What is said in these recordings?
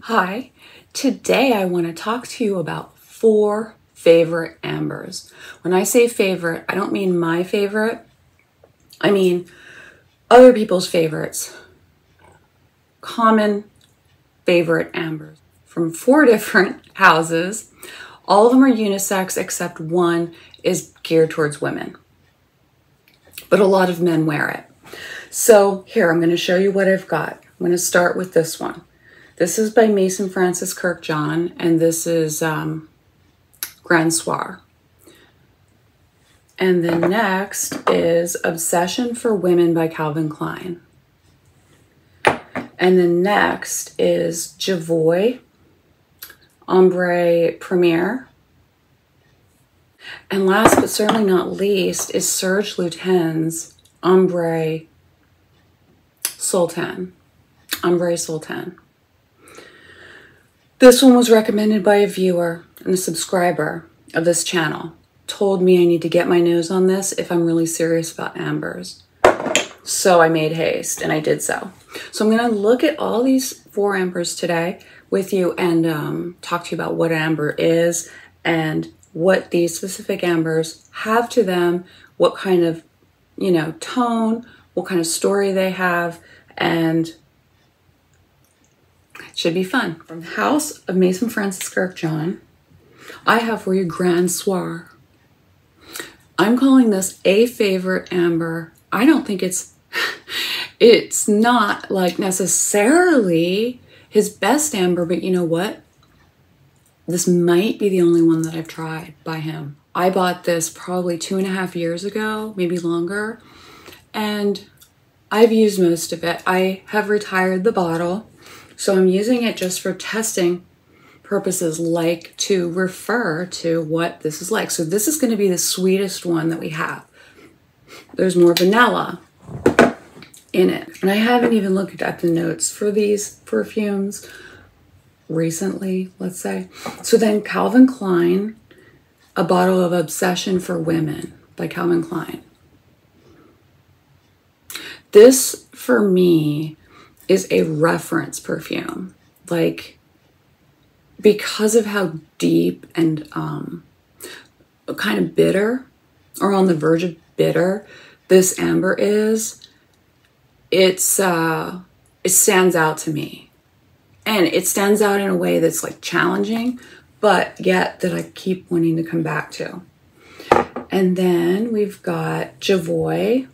Hi, today I want to talk to you about 4 favorite ambers. When I say favorite, I don't mean my favorite. I mean other people's favorites. Common favorite ambers from 4 different houses. All of them are unisex except one is geared towards women. But a lot of men wear it. So here, I'm going to show you what I've got. I'm going to start with this one. This is by Maison Kurkdjian, and this is Grand Soir. And then next is Obsession for Women by Calvin Klein. And then next is Jovoy, Ambre Premier. And last but certainly not least is Serge Lutens, Ambre Sultan. Ambre Sultan. This one was recommended by a viewer and a subscriber of this channel. Told me I need to get my nose on this if I'm really serious about ambers. So I made haste and I did so. So I'm going to look at all these 4 ambers today with you and talk to you about what amber is and what these specific ambers have to them, what kind of, tone, what kind of story they have, and it should be fun. From the house of Maison Kurkdjian, I have for you Grand Soir. I'm calling this a favorite amber. I don't think it's not like necessarily his best amber, but you know what? This might be the only one that I've tried by him. I bought this probably 2.5 years ago, maybe longer, and I've used most of it. I have retired the bottle, so I'm using it just for testing purposes, like to refer to what this is like. So this is going to be the sweetest one that we have. There's more vanilla in it. And I haven't even looked at the notes for these perfumes recently, let's say. So then Calvin Klein, a bottle of Obsession for Women by Calvin Klein. This, for me, is a reference perfume. Like, because of how deep and kind of bitter, or on the verge of bitter, this amber is, it stands out to me. And it stands out in a way that's like challenging, but yet that I keep wanting to come back to. And then we've got Jovoy,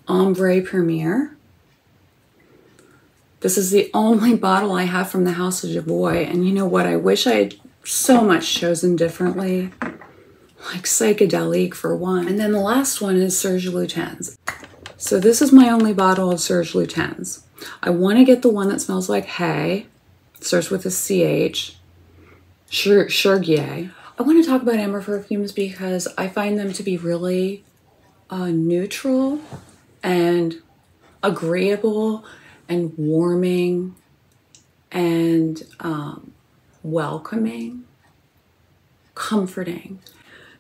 Ambre Premier. This is the only bottle I have from the House of Jovoy. And you know what? I wish I had so much chosen differently. Like psychedelic for one. And then the last one is Serge Lutens. So this is my only bottle of Serge Lutens. I want to get the one that smells like hay. It starts with a CH. Chergui. I want to talk about amber perfumes because I find them to be really neutral and agreeable and warming and welcoming, comforting.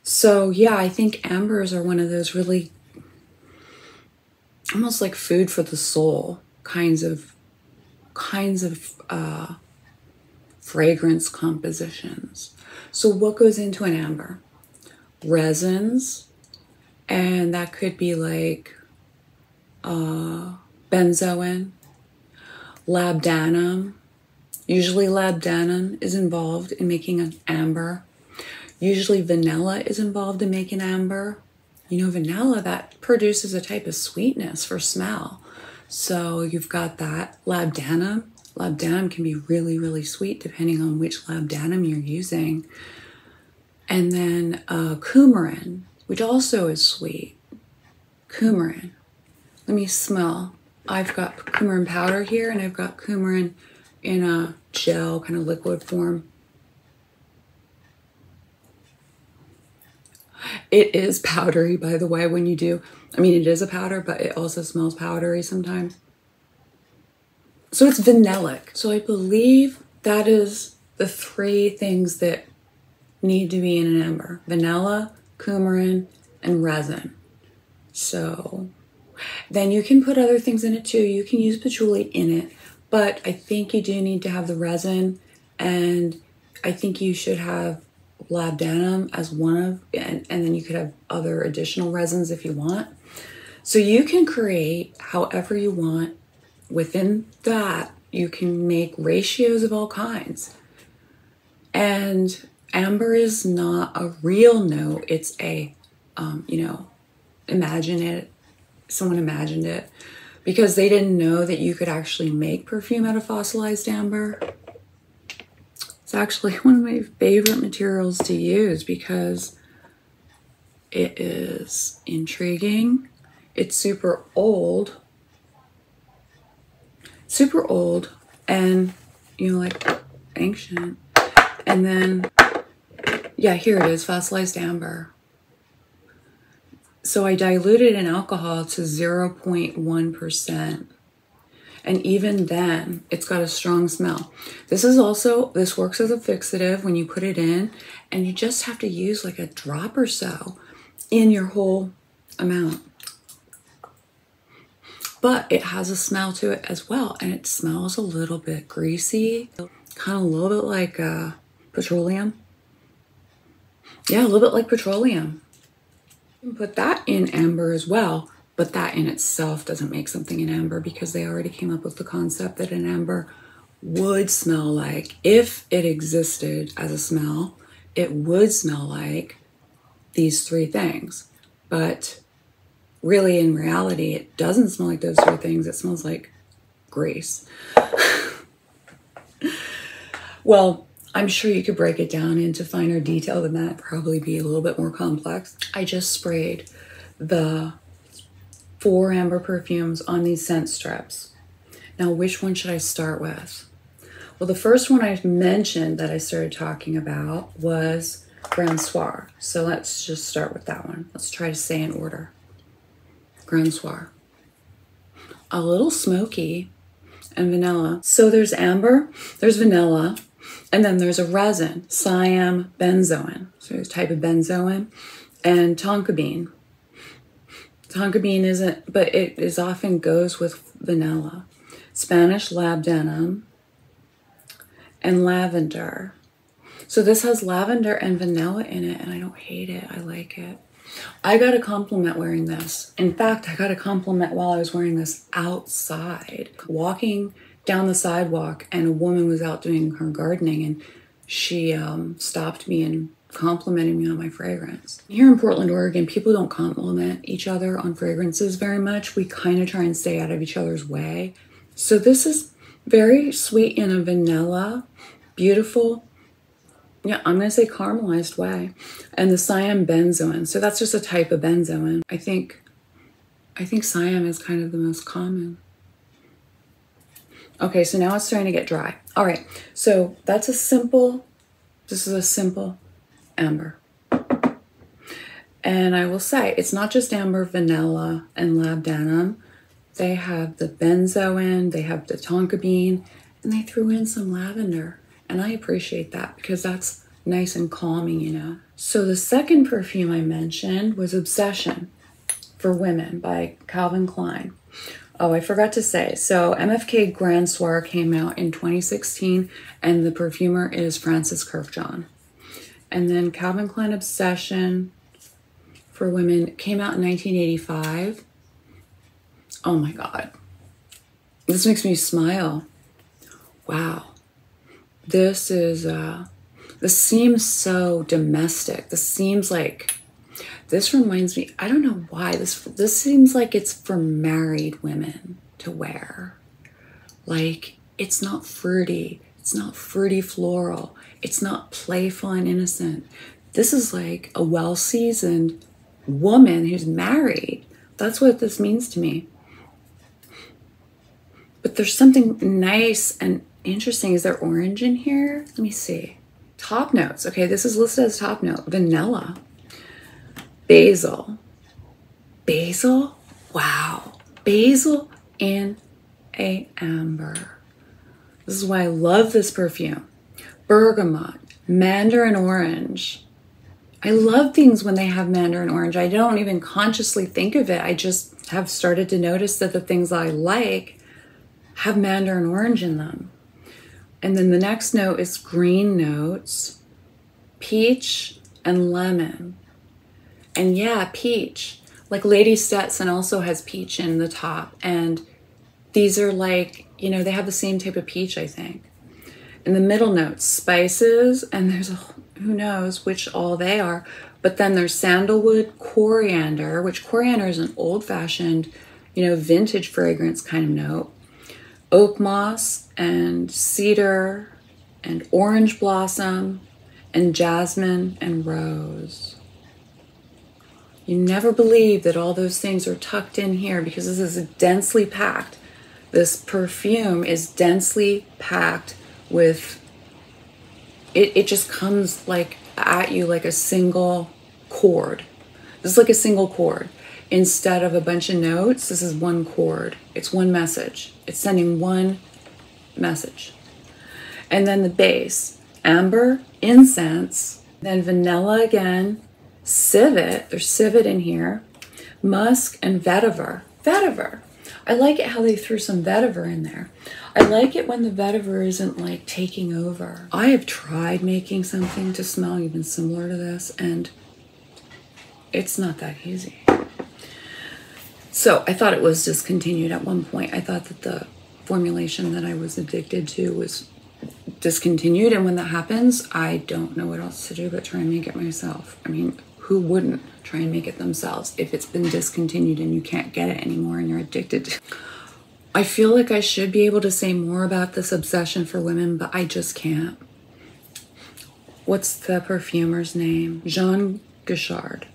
So yeah, I think ambers are one of those really almost like food for the soul kinds of fragrance compositions. So what goes into an amber? Resins, and that could be like benzoin, labdanum. Usually labdanum is involved in making an amber. Usually vanilla is involved in making amber. You know, vanilla, that produces a type of sweetness for smell. So you've got that. Labdanum. Labdanum can be really, really sweet depending on which labdanum you're using. And then coumarin, which also is sweet. Coumarin. Let me smell. I've got coumarin powder here, and I've got coumarin in a gel, kind of liquid form. It is powdery, by the way, when you do. I mean, it is a powder, but it also smells powdery sometimes. So it's vanillic. So I believe that is the 3 things that need to be in an amber. Vanilla, coumarin, and resin. So then you can put other things in it too. You can use patchouli in it, but I think you do need to have the resin, and I think you should have labdanum as one of, and then you could have other additional resins if you want. So you can create however you want. Within that, you can make ratios of all kinds. And amber is not a real note. It's a, you know, imagine it. Someone imagined it because they didn't know that you could actually make perfume out of fossilized amber. It's actually one of my favorite materials to use because it is intriguing. It's super old, and, you know, like ancient. And then, yeah, here it is, fossilized amber. So I diluted in alcohol to 0.1%. And even then, it's got a strong smell. This works as a fixative when you put it in, and you just have to use like a drop or so in your whole amount. But it has a smell to it as well, and it smells a little bit greasy, kind of a little bit like petroleum. Yeah, a little bit like petroleum. You can put that in amber as well, but that in itself doesn't make something in amber because they already came up with the concept that an amber would smell like, if it existed as a smell, it would smell like these three things. But really, in reality, it doesn't smell like those three things. It smells like grease. Well, I'm sure you could break it down into finer detail than that, probably be a little bit more complex. I just sprayed the 4 amber perfumes on these scent strips. Now, which one should I start with? Well, the first one I mentioned that I started talking about was Grand Soir. So let's just start with that one. Let's try to say in order. Grand Soir. A little smoky and vanilla. So there's amber, there's vanilla, and then there's a resin, Siam benzoin. So there's a type of benzoin, and tonka bean. Tonka bean isn't, but it is often goes with vanilla. Spanish labdanum and lavender. So this has lavender and vanilla in it, and I don't hate it. I like it. I got a compliment wearing this. In fact, I got a compliment while I was wearing this outside, walking down the sidewalk, and a woman was out doing her gardening, and she stopped me and complimented me on my fragrance. Here in Portland, Oregon, people don't compliment each other on fragrances very much. We kind of try and stay out of each other's way. So this is very sweet in a vanilla, beautiful, yeah, I'm going to say caramelized way. And the Siam benzoin. So that's just a type of benzoin. I think Siam is kind of the most common. Okay, so now it's starting to get dry. All right, so this is a simple amber. And I will say, it's not just amber, vanilla, and labdanum. They have the benzoin, they have the tonka bean, and they threw in some lavender. And I appreciate that because that's nice and calming, you know. So the second perfume I mentioned was Obesession for Women by Calvin Klein. Oh, I forgot to say, so MFK Grand Soir came out in 2016, and the perfumer is Francis Kurkdjian. And then Calvin Klein Obsession for Women came out in 1985. Oh my God. This makes me smile. Wow. This seems so domestic. This reminds me, I don't know why, this seems like it's for married women to wear. Like, it's not fruity. It's not fruity floral. It's not playful and innocent. This is like a well-seasoned woman who's married. That's what this means to me. But there's something nice and interesting. Is there orange in here? Let me see. Top notes. Okay, this is listed as top note. Vanilla. Basil. Basil? Wow. Basil and a amber. This is why I love this perfume. Bergamot. Mandarin orange. I love things when they have mandarin orange. I don't even consciously think of it. I just have started to notice that the things I like have mandarin orange in them. And then the next note is green notes, peach and lemon. And yeah, peach. Like Lady Stetson also has peach in the top. And these are like, you know, they have the same type of peach, I think. In the middle notes, spices, and there's a, who knows which all they are. But then there's sandalwood, coriander, which coriander is an old-fashioned, you know, vintage fragrance kind of note. Oak moss and cedar and orange blossom and jasmine and rose. You never believe that all those things are tucked in here because this is densely packed. This perfume is densely packed with, it just comes like at you like a single chord. This is like a single chord. Instead of a bunch of notes, this is one chord. It's one message. It's sending one message. And then the base, amber, incense, then vanilla again, civet, there's civet in here, musk, and vetiver. Vetiver. I like it how they threw some vetiver in there. I like it when the vetiver isn't like taking over. I have tried making something to smell even similar to this, and it's not that easy. So I thought it was discontinued at one point. I thought that the formulation that I was addicted to was discontinued, and when that happens, I don't know what else to do but try and make it myself. I mean, who wouldn't try and make it themselves if it's been discontinued and you can't get it anymore and you're addicted to it? I feel like I should be able to say more about this obsession for women, but I just can't. What's the perfumer's name? Jean Guichard.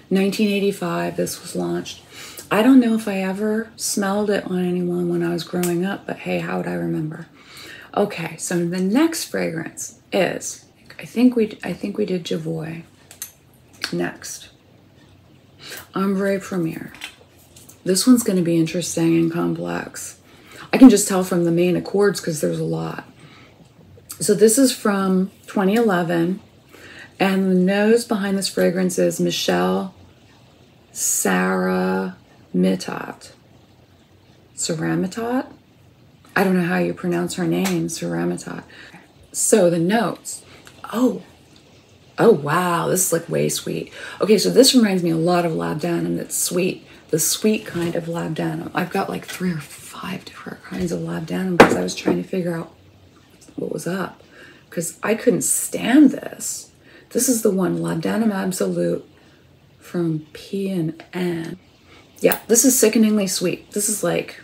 1985, this was launched. I don't know if I ever smelled it on anyone when I was growing up, but hey, how would I remember? Okay, so the next fragrance is, I think we did Jovoy. Next, Ambre Premier. This one's going to be interesting and complex. I can just tell from the main accords because there's a lot. So this is from 2011, and the nose behind this fragrance is Michelle Saramitot. Saramitot? I don't know how you pronounce her name, Saramitot. So the notes. Oh wow, this is like way sweet. Okay, so this reminds me a lot of labdanum. That's sweet, the sweet kind of labdanum. I've got like 3 or 5 different kinds of labdanum because I was trying to figure out what was up because I couldn't stand this. This is the one, Labdanum Absolute from P&N. Yeah, this is sickeningly sweet. This is like,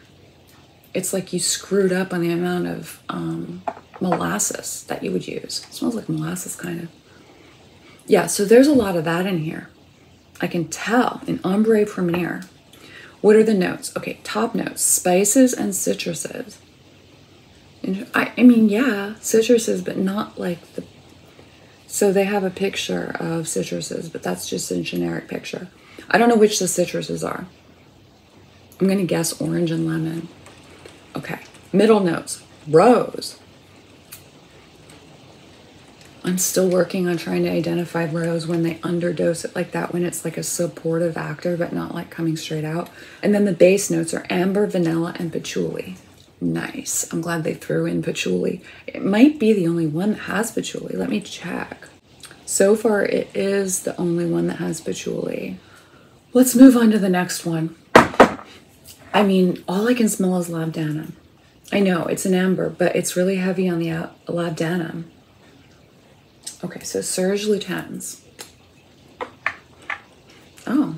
it's like you screwed up on the amount of molasses that you would use. It smells like molasses, kind of. Yeah, so there's a lot of that in here. I can tell in Ambre Premier. What are the notes? Okay, top notes, spices and citruses. I mean, yeah, citruses, but not like the... So they have a picture of citruses, but that's just a generic picture. I don't know which the citruses are. I'm going to guess orange and lemon. Okay, middle notes, rose. I'm still working on trying to identify rose when they underdose it like that, when it's like a supportive actor, but not like coming straight out. And then the base notes are amber, vanilla, and patchouli. Nice. I'm glad they threw in patchouli. It might be the only one that has patchouli. Let me check. So far, it is the only one that has patchouli. Let's move on to the next one. I mean, all I can smell is labdanum. I know, it's an amber, but it's really heavy on the labdanum. Okay, so Serge Lutens. Oh,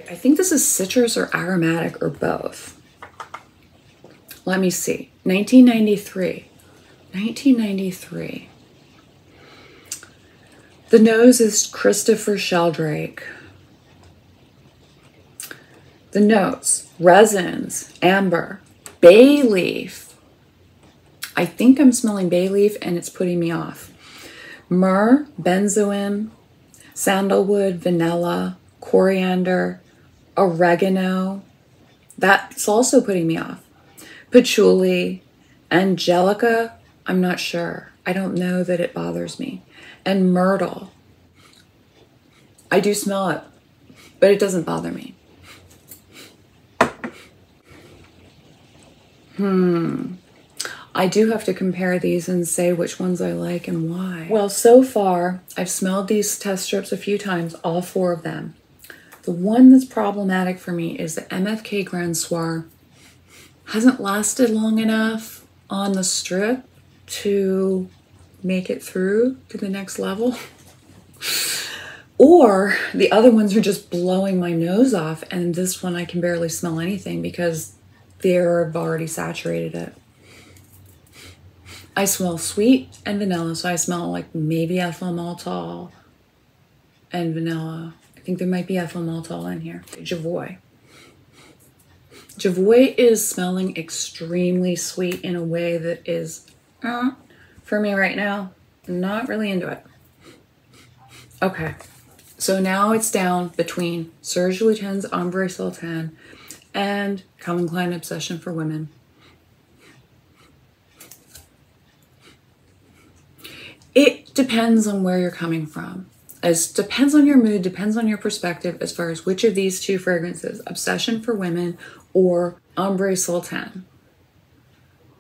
I think this is citrus or aromatic or both. Let me see. 1993. 1993. The nose is Christopher Sheldrake. The notes, resins, amber, bay leaf. I think I'm smelling bay leaf and it's putting me off. Myrrh, benzoin, sandalwood, vanilla, coriander, oregano. That's also putting me off. Patchouli, angelica, I'm not sure. I don't know that it bothers me. And myrtle. I do smell it, but it doesn't bother me. I do have to compare these and say which ones I like and why. Well, so far, I've smelled these test strips a few times, all 4 of them. The one that's problematic for me is the MFK Grand Soir. Hasn't lasted long enough on the strip to make it through to the next level. Or the other ones are just blowing my nose off, and this one I can barely smell anything because they've already saturated it. I smell sweet and vanilla, so I smell like maybe ethyl maltol and vanilla. I think there might be ethyl maltol in here. Jovoy. Jovoy is smelling extremely sweet in a way that is, for me right now, not really into it. Okay, so now it's down between Serge Lutens Ambre Sultan and Calvin Klein Obsession for Women. It depends on where you're coming from. It depends on your mood, depends on your perspective as far as which of these 2 fragrances, Obsession for Women or Ambre Sultan.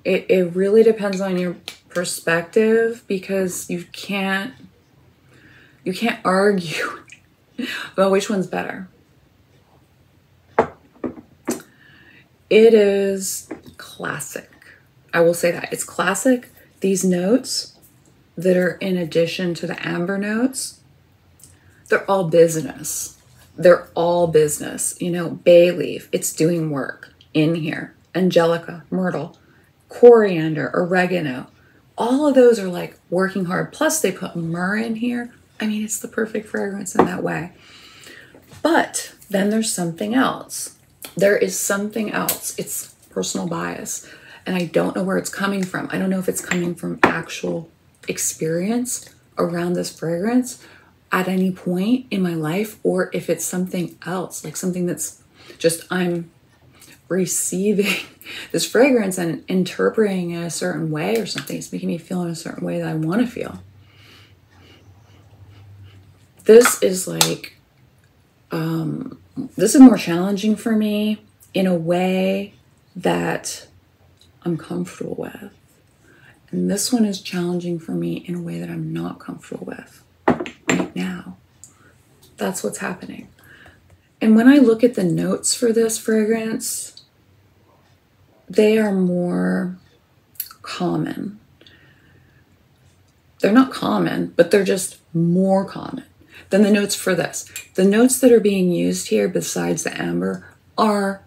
It really depends on your perspective because you can't argue about which one's better. It is classic. I will say that. It's classic. These notes that are in addition to the amber notes, they're all business. They're all business. You know, bay leaf, it's doing work in here. Angelica, myrtle, coriander, oregano. All of those are like working hard. Plus they put myrrh in here. I mean, it's the perfect fragrance in that way. But then there's something else. There is something else. It's personal bias. And I don't know where it's coming from. I don't know if it's coming from actual experience around this fragrance at any point in my life, or if it's something else, like something that's just I'm receiving this fragrance and interpreting it a certain way or something. It's making me feel in a certain way that I want to feel. This is like, this is more challenging for me in a way that I'm comfortable with. And this one is challenging for me in a way that I'm not comfortable with right now. That's what's happening. And when I look at the notes for this fragrance, they are more common. They're not common, but they're just more common than the notes for this. The notes that are being used here besides the amber are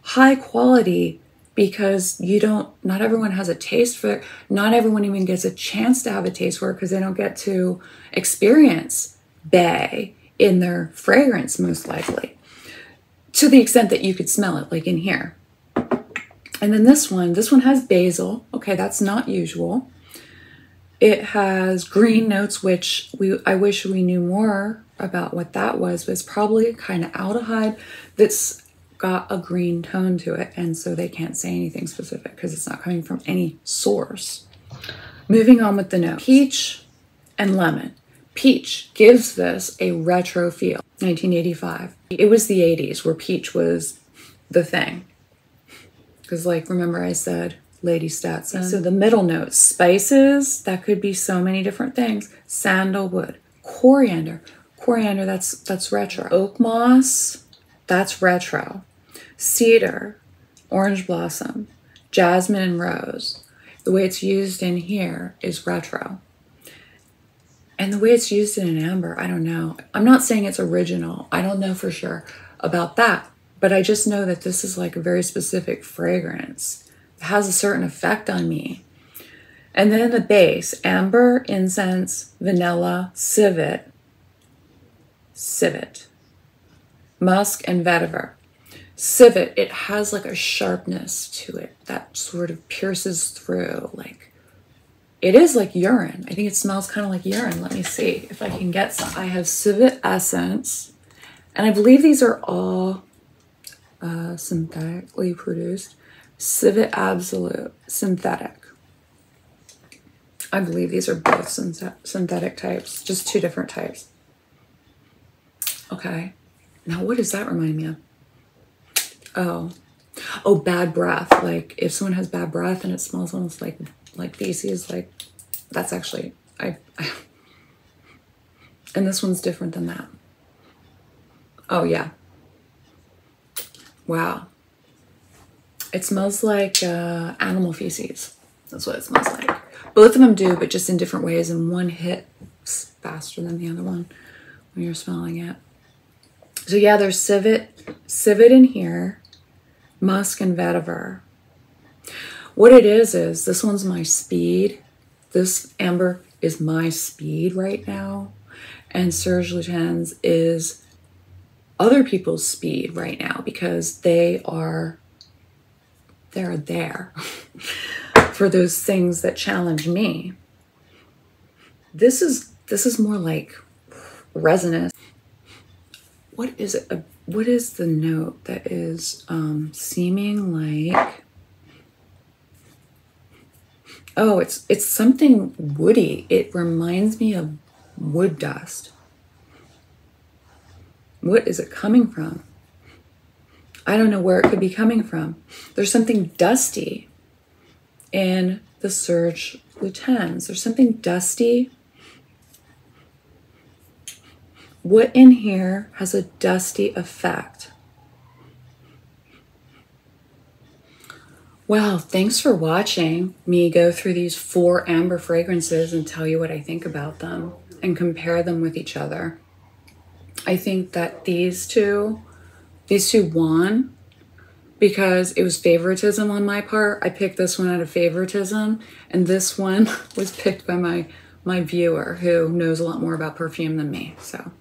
high quality because not everyone has a taste for it. Not everyone even gets a chance to have a taste for it because they don't get to experience bay in their fragrance, most likely, to the extent that you could smell it, like in here. And then this one has basil. Okay, that's not usual. It has green notes, which I wish we knew more about what that was, but it's probably kind of aldehyde that's got a green tone to it, and so they can't say anything specific because it's not coming from any source. Moving on with the notes. Peach and lemon. Peach gives this a retro feel. 1985. It was the 80s where peach was the thing. Because, like, remember I said Lady Stetson. So the middle notes, spices, that could be so many different things. Sandalwood, coriander. Coriander, that's retro. Oak moss, that's retro. Cedar, orange blossom, jasmine and rose. The way it's used in here is retro. And the way it's used in an amber, I don't know. I'm not saying it's original. I don't know for sure about that. But I just know that this is like a very specific fragrance. It has a certain effect on me. And then the base, amber, incense, vanilla, civet, musk, and vetiver. Civet, it has like a sharpness to it that sort of pierces through. Like, it is like urine. I think it smells kind of like urine. Let me see if I can get some. I have civet essence, and I believe these are all synthetically produced. Civet Absolute, synthetic. I believe these are both synthetic types, just 2 different types. Okay, now what does that remind me of? Oh, Oh, bad breath. Like if someone has bad breath and it smells almost like feces, like that's actually, and this one's different than that. Oh yeah. Wow. It smells like animal feces. That's what it smells like. Both of them do, but just in different ways, and one hits faster than the other one when you're smelling it. So yeah, there's civet in here, musk and vetiver. What it is this one's my speed. This amber is my speed right now. And Serge Lutens is other people's speed right now because they're there for those things that challenge me. This is more like resinous. What is it? What is the note that is seeming like? Oh, it's something woody. It reminds me of wood dust. What is it coming from? I don't know where it could be coming from. There's something dusty in the Serge Lutens. There's something dusty. What in here has a dusty effect? Wow, thanks for watching me go through these 4 amber fragrances and tell you what I think about them and compare them with each other. I think that these two won because it was favoritism on my part. I picked this one out of favoritism, and this one was picked by my viewer who knows a lot more about perfume than me. So